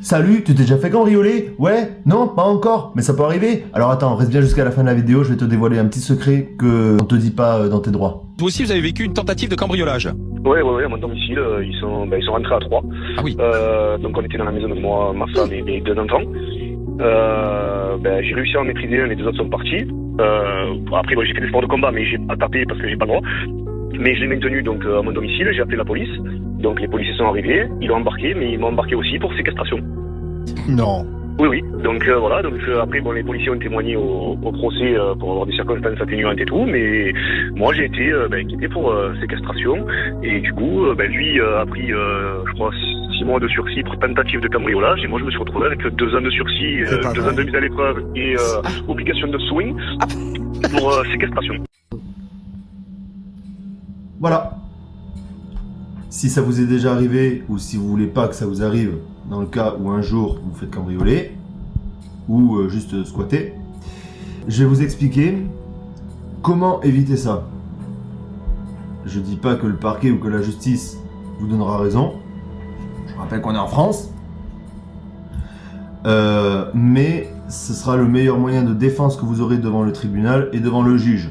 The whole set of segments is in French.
Salut, tu t'es déjà fait cambrioler? Ouais? Non? Pas encore? Mais ça peut arriver? Alors attends, reste bien jusqu'à la fin de la vidéo, je vais te dévoiler un petit secret que on te dit pas dans tes droits. Vous aussi, vous avez vécu une tentative de cambriolage? Ouais, à mon domicile, ils sont rentrés à 3. Ah oui. Donc on était dans la maison de moi, ma femme et mes 2 enfants. J'ai réussi à en maîtriser un, les 2 autres sont partis. Après, j'ai fait des sports de combat, mais j'ai pas tapé parce que j'ai pas le droit. Mais je l'ai maintenu donc à mon domicile, j'ai appelé la police. Donc les policiers sont arrivés, ils l'ont embarqué, mais ils m'ont embarqué aussi pour séquestration. Non. Oui. Donc voilà, après les policiers ont témoigné au procès pour avoir des circonstances atténuantes et tout, mais moi j'ai été inquiété pour séquestration et du coup lui a pris je crois 6 mois de sursis pour tentative de cambriolage et moi je me suis retrouvé avec 2 ans de sursis, 2 ans de mise à l'épreuve et obligation de soins pour séquestration. Voilà. Si ça vous est déjà arrivé, ou si vous voulez pas que ça vous arrive, dans le cas où un jour vous faites cambrioler, ou juste squatter, je vais vous expliquer comment éviter ça. Je dis pas que le parquet ou que la justice vous donnera raison. Je rappelle qu'on est en France. Mais ce sera le meilleur moyen de défense que vous aurez devant le tribunal et devant le juge.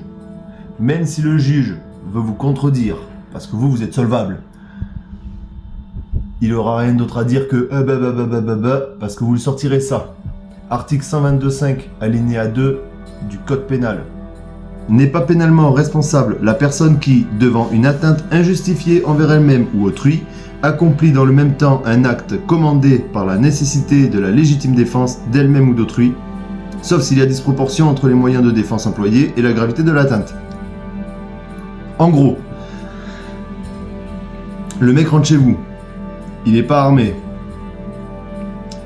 Même si le juge veut vous contredire, parce que vous êtes solvable, il aura rien d'autre à dire que parce que vous lui sortirez ça. Article 122.5, alinéa 2 du Code pénal. N'est pas pénalement responsable la personne qui, devant une atteinte injustifiée envers elle-même ou autrui, accomplit dans le même temps un acte commandé par la nécessité de la légitime défense d'elle-même ou d'autrui, sauf s'il y a disproportion entre les moyens de défense employés et la gravité de l'atteinte. En gros, le mec rentre chez vous, il n'est pas armé,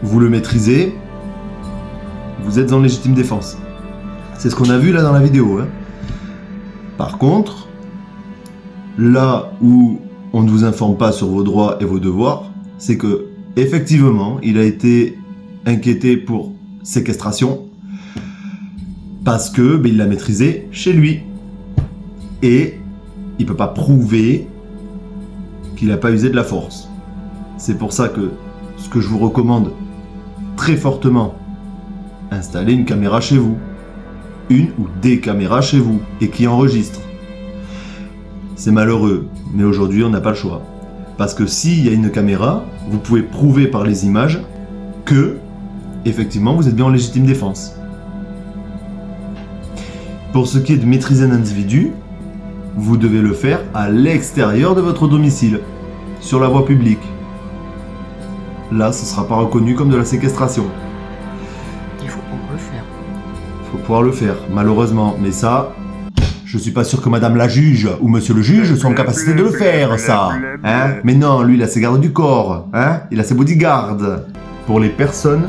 vous le maîtrisez, vous êtes en légitime défense. C'est ce qu'on a vu là dans la vidéo. Par contre, là où on ne vous informe pas sur vos droits et vos devoirs, c'est que effectivement, il a été inquiété pour séquestration parce que il l'a maîtrisé chez lui et il peut pas prouver qu'il n'a pas usé de la force. C'est pour ça que ce que je vous recommande très fortement, installez une caméra chez vous, une ou des caméras chez vous et qui enregistrent. C'est malheureux, mais aujourd'hui on n'a pas le choix. Parce que s'il y a une caméra, vous pouvez prouver par les images que, effectivement, vous êtes bien en légitime défense. Pour ce qui est de maîtriser un individu, vous devez le faire à l'extérieur de votre domicile, sur la voie publique. Là, ce ne sera pas reconnu comme de la séquestration. Il faut pouvoir le faire. Il faut pouvoir le faire, malheureusement. Mais ça, je suis pas sûr que madame la juge ou monsieur le juge soient en capacité de le faire, ça. Hein? Mais non, lui, il a ses gardes du corps. Hein? Il a ses bodyguards. Pour les personnes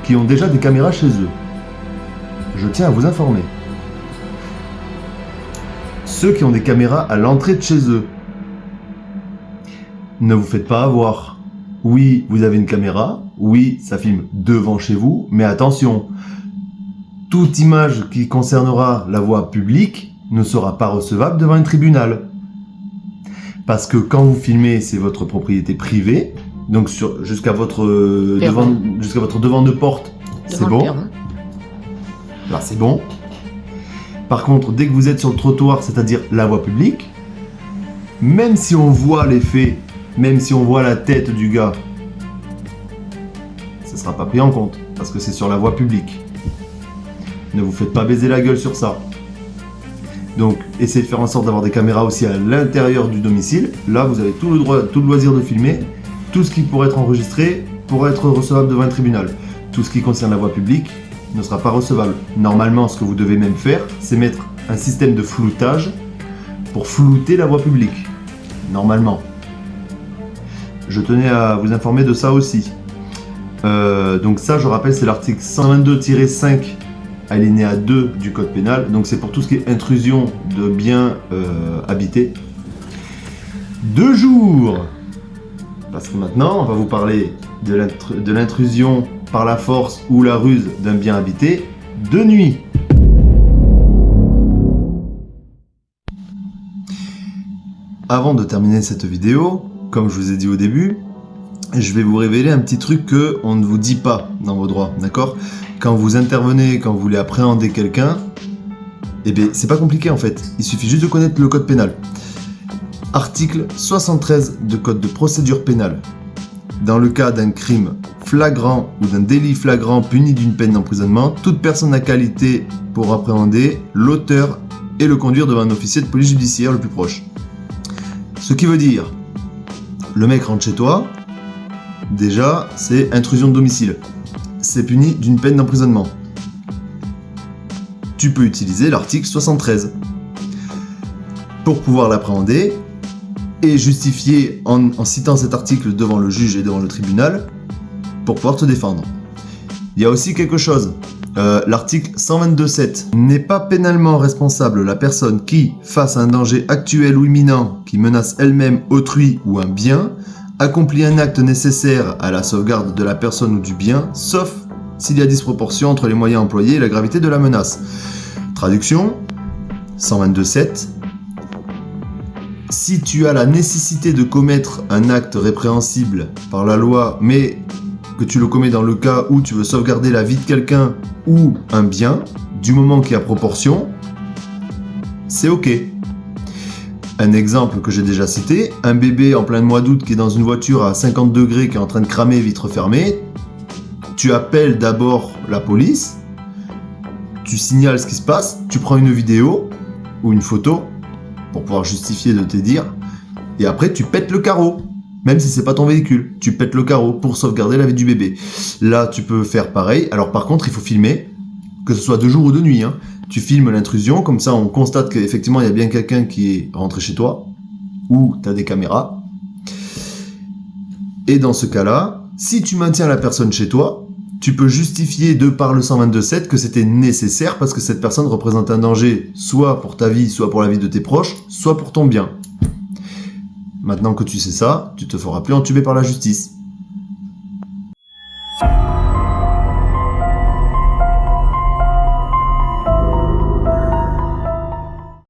qui ont déjà des caméras chez eux, je tiens à vous informer. Ceux qui ont des caméras à l'entrée de chez eux, ne vous faites pas avoir. Oui, vous avez une caméra. Oui, ça filme devant chez vous. Mais attention, toute image qui concernera la voie publique ne sera pas recevable devant un tribunal. Parce que quand vous filmez, c'est votre propriété privée. Donc jusqu'à votre devant de porte, c'est bon. Là, c'est bon. Par contre, dès que vous êtes sur le trottoir, c'est-à-dire la voie publique, même si on voit les faits, même si on voit la tête du gars, ça ne sera pas pris en compte, parce que c'est sur la voie publique. Ne vous faites pas baiser la gueule sur ça. Donc, essayez de faire en sorte d'avoir des caméras aussi à l'intérieur du domicile. Là, vous avez tout le loisir de filmer. Tout ce qui pourrait être enregistré pourrait être recevable devant un tribunal. Tout ce qui concerne la voie publique ne sera pas recevable. Normalement, ce que vous devez même faire, c'est mettre un système de floutage pour flouter la voie publique. Normalement. Je tenais à vous informer de ça aussi. Donc ça, je rappelle, c'est l'article 122-5 alinéa 2 du Code pénal. Donc c'est pour tout ce qui est intrusion de biens habités. 2 jours. Parce que maintenant, on va vous parler de l'intrusion par la force ou la ruse d'un bien habité de nuit. Avant de terminer cette vidéo, comme je vous ai dit au début, je vais vous révéler un petit truc que on ne vous dit pas dans vos droits, d'accord ? Quand vous intervenez, quand vous voulez appréhender quelqu'un, eh bien, c'est pas compliqué en fait. Il suffit juste de connaître le code pénal. Article 73 de code de procédure pénale. Dans le cas d'un crime flagrant ou d'un délit flagrant puni d'une peine d'emprisonnement, toute personne a qualité pour appréhender l'auteur et le conduire devant un officier de police judiciaire le plus proche. Ce qui veut dire, le mec rentre chez toi, déjà, c'est intrusion de domicile. C'est puni d'une peine d'emprisonnement. Tu peux utiliser l'article 73 pour pouvoir l'appréhender et justifier en citant cet article devant le juge et devant le tribunal pour pouvoir te défendre. Il y a aussi quelque chose, l'article 122.7 n'est pas pénalement responsable la personne qui, face à un danger actuel ou imminent qui menace elle-même autrui ou un bien, accomplit un acte nécessaire à la sauvegarde de la personne ou du bien, sauf s'il y a disproportion entre les moyens employés et la gravité de la menace. Traduction, 122.7. Si tu as la nécessité de commettre un acte répréhensible par la loi, mais que tu le commets dans le cas où tu veux sauvegarder la vie de quelqu'un ou un bien, du moment qu'il y a proportion, c'est ok. Un exemple que j'ai déjà cité, un bébé en plein mois d'août qui est dans une voiture à 50 degrés qui est en train de cramer vitre fermée, tu appelles d'abord la police, tu signales ce qui se passe, tu prends une vidéo ou une photo pour pouvoir justifier de tes dires, et après tu pètes le carreau, même si c'est pas ton véhicule, tu pètes le carreau pour sauvegarder la vie du bébé. Là tu peux faire pareil, alors par contre il faut filmer, que ce soit de jour ou de nuit, hein. Tu filmes l'intrusion, comme ça on constate qu'effectivement il y a bien quelqu'un qui est rentré chez toi, ou tu as des caméras. Et dans ce cas-là, si tu maintiens la personne chez toi, tu peux justifier de par le 122.7 que c'était nécessaire parce que cette personne représente un danger soit pour ta vie, soit pour la vie de tes proches, soit pour ton bien. Maintenant que tu sais ça, tu te feras plus entuber par la justice.